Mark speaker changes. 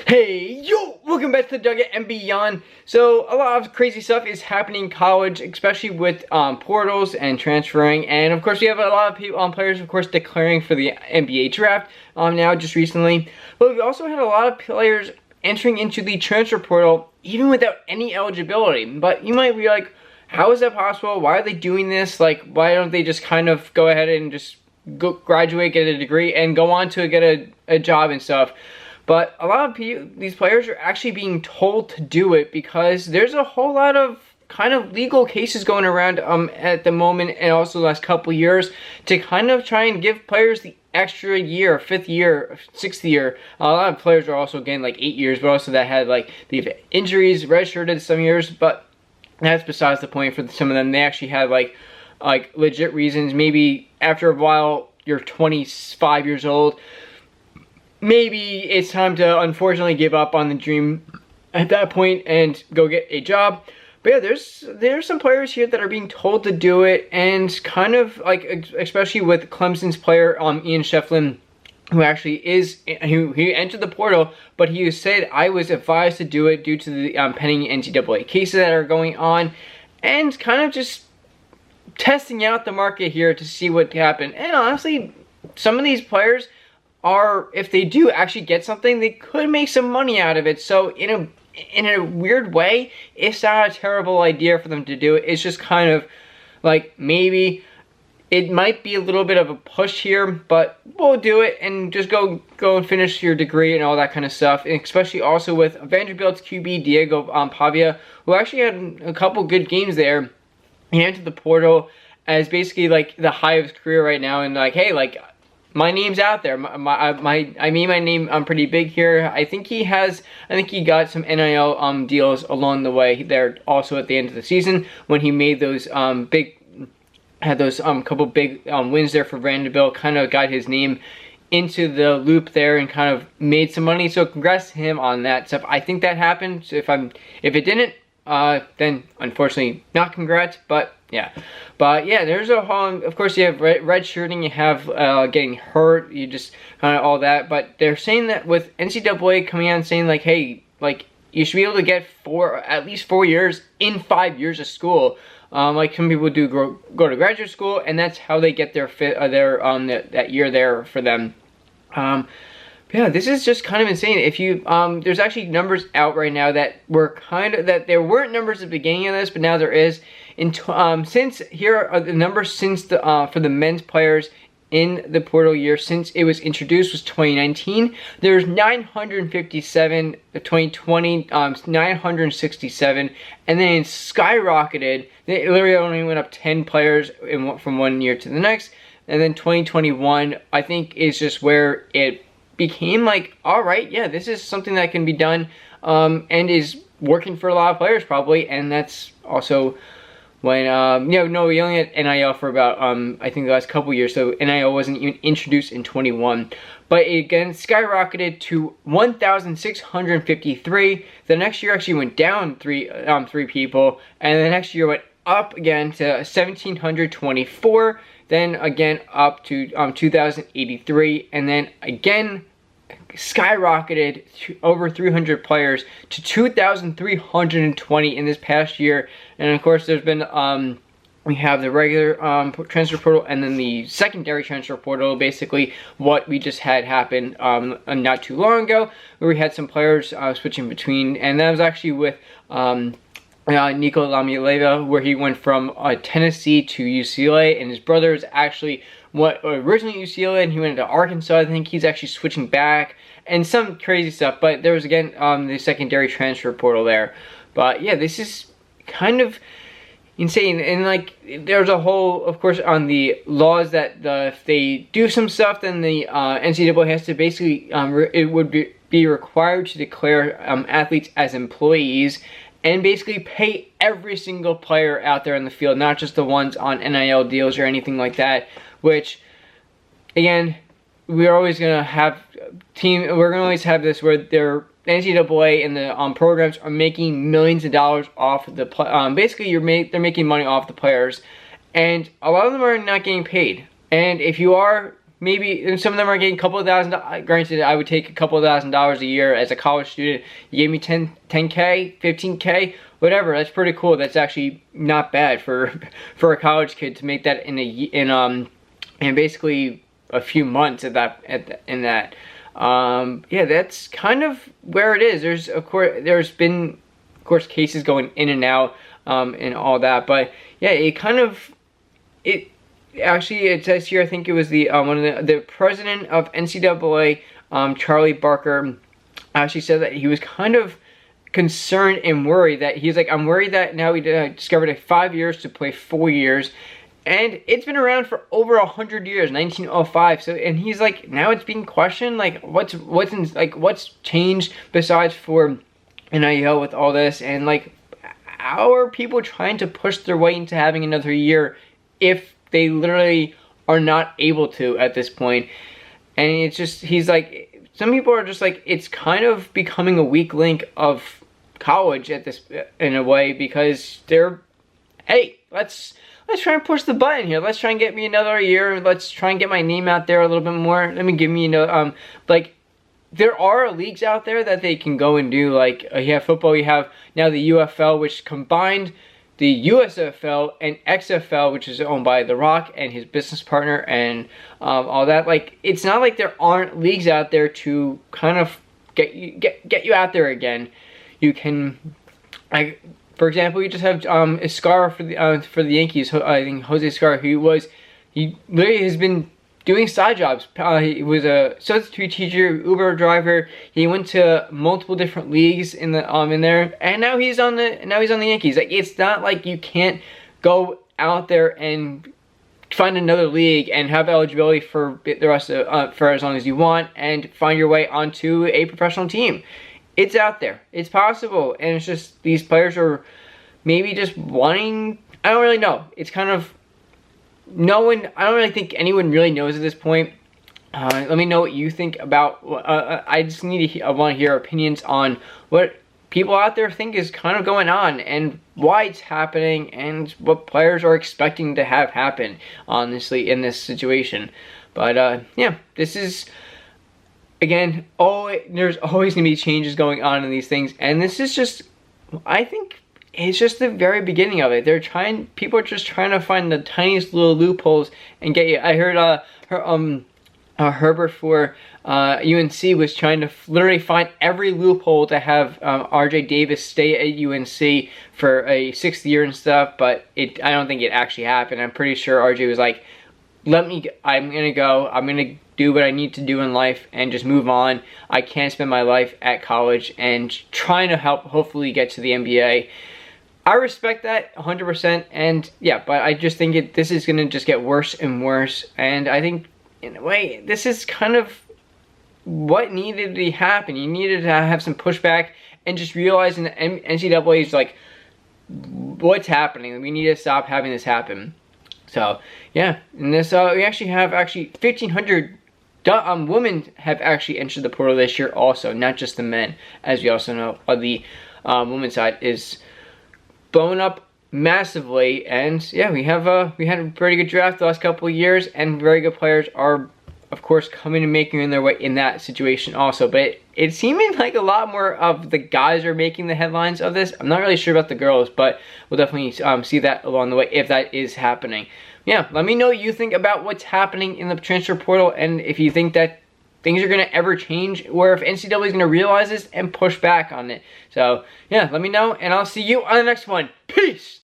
Speaker 1: Hey, yo! Welcome back to the Nugget and Beyond. So, a lot of crazy stuff is happening in college, especially with portals and transferring. And, of course, we have a lot of people, players, of course, declaring for the NBA draft now just recently. But we've also had a lot of players entering into the transfer portal, even without any eligibility. But you might be like, how is that possible? Why are they doing this? Like, why don't they just kind of go ahead and just go graduate, get a degree, and go on to get a job and stuff? But a lot of these players are actually being told to do it because there's a whole lot of kind of legal cases going around at the moment, and also the last couple years, to kind of try and give players the extra year, 5th year, 6th year. A lot of players are also getting like 8 years, but also that had like they've injuries, redshirted some years, but that's besides the point. For some of them, they actually had like legit reasons. Maybe after a while, you're 25 years old. Maybe it's time to unfortunately give up on the dream at that point and go get a job. But yeah, there's some players here that are being told to do it, and kind of like, especially with Clemson's player Ian Shefflin, who actually he entered the portal, but he said, I was advised to do it due to the pending NCAA cases that are going on, and kind of just testing out the market here to see what happened. And honestly, some of these players are, if they do actually get something, they could make some money out of it. So in a weird way, it's not a terrible idea for them to do it. It's just kind of like, maybe it might be a little bit of a push here, but we'll do it and just go and finish your degree and all that kind of stuff. And especially also with Vanderbilt's QB Diego Pavia, who actually had a couple good games there. He entered the portal as basically like the high of his career right now, and like, hey, like, my name's out there. I made my name pretty big here. I think he got some NIL deals along the way there. Also at the end of the season, when he made those couple big wins there for Vanderbilt, kind of got his name into the loop there and kind of made some money. So congrats to him on that stuff. I think that happened. So if it didn't, then unfortunately not congrats. But yeah, there's a whole, of course you have red shirting, you have getting hurt, you just kind of all that. But they're saying that with NCAA coming out and saying like, hey, like, you should be able to get at least 4 years in 5 years of school. Like some people do go to graduate school, and that's how they get their that year there for them. Yeah, this is just kind of insane. If you there's actually numbers out right now that there weren't numbers at the beginning of this, but now there is. Since here are the numbers since the for the men's players in the portal year since it was introduced was 2019. There's 957. 2020 967, and then it skyrocketed. It literally only went up 10 players from one year to the next, and then 2021 I think is just where it became like, all right, yeah, this is something that can be done, and is working for a lot of players probably. And that's also when we only had NIL for about I think the last couple years, so NIL wasn't even introduced in 21. But it again skyrocketed to 1,653. The next year actually went down three people, and the next year went up again to 1,724. Then again up to 2,083, and then again skyrocketed to over 300 players to 2,320 in this past year. And of course, there's been we have the regular transfer portal, and then the secondary transfer portal, basically what we just had happen not too long ago, where we had some players switching between, and that was actually with Nico Lamialeva, where he went from Tennessee to UCLA, and his brother is actually originally UCLA, and he went to Arkansas. I think he's actually switching back, and some crazy stuff. But there was again the secondary transfer portal there. But yeah, this is kind of insane. And like, there's a whole, of course, on the laws that if they do some stuff, then the NCAA has to basically it would be required to declare athletes as employees, and basically pay every single player out there in the field, not just the ones on NIL deals or anything like that. Which, again, we're always gonna have we're gonna always have this where the NCAA and the programs are making millions of dollars off the basically they're making money off the players, and a lot of them are not getting paid. And if you are maybe, and some of them are getting a couple of $1,000. Granted, I would take a couple of $1,000s a year as a college student. You gave me 10K, 15K, whatever. That's pretty cool. That's actually not bad for a college kid to make that in basically a few months in that. Yeah, that's kind of where it is. There's been, of course, cases going in and out, and all that, but yeah, it says here, I think it was the president of NCAA, Charlie Barker, actually said that he was kind of concerned and worried that he's like, I'm worried that now we discovered 5 years to play 4 years, and it's been around for over 100 years, 1905. So, and he's like, now it's being questioned. Like, what's changed besides for NIL with all this, and like, how are people trying to push their way into having another year if they literally are not able to at this point? And it's just, he's like, some people are just like, it's kind of becoming a weak link of college at this, in a way, because they're, hey, let's try and push the button here. Let's try and get me another year. Let's try and get my name out there a little bit more. Like, there are leagues out there that they can go and do. Like, you have football, you have now the UFL, which combined the USFL and XFL, which is owned by The Rock and his business partner, and all that. Like, it's not like there aren't leagues out there to kind of get you out there again. You can, like, for example, you just have Escar for the Yankees. I think Jose Escar, he literally has been doing side jobs. He was a substitute teacher, Uber driver. He went to multiple different leagues in there, and now he's on the Yankees. Like, it's not like you can't go out there and find another league and have eligibility for the rest of for as long as you want and find your way onto a professional team. It's out there. It's possible, and it's just these players are maybe just wanting. I don't really know. It's kind of. I don't really think anyone really knows at this point. Let me know what you think about. I just want to hear opinions on what people out there think is kind of going on and why it's happening and what players are expecting to have happen, honestly, in this situation. But yeah, this is, again, there's always going to be changes going on in these things, and this is just, I think, it's just the very beginning of it. People are just trying to find the tiniest little loopholes and get you. I heard Herbert for UNC was trying to literally find every loophole to have RJ Davis stay at UNC for a 6th year and stuff, but I don't think it actually happened. I'm pretty sure RJ was like, I'm gonna go, I'm gonna do what I need to do in life and just move on. I can't spend my life at college and trying to hopefully get to the NBA. I respect that 100%, and yeah, but I just think this is going to just get worse and worse, and I think, in a way, this is kind of what needed to happen. You needed to have some pushback and just realizing that NCAA is like, what's happening? We need to stop having this happen. So, yeah, and this, we actually have 1,500 women have actually entered the portal this year also, not just the men, as we also know. The women's side is blown up massively, and yeah, we had a pretty good draft the last couple of years, and very good players are, of course, coming and making their way in that situation also. But it's seeming like a lot more of the guys are making the headlines of this. I'm not really sure about the girls, but we'll definitely see that along the way if that is happening. Yeah, let me know what you think about what's happening in the transfer portal, and if you think that things are going to ever change, or if NCAA is going to realize this and push back on it. So, yeah, let me know, and I'll see you on the next one. Peace!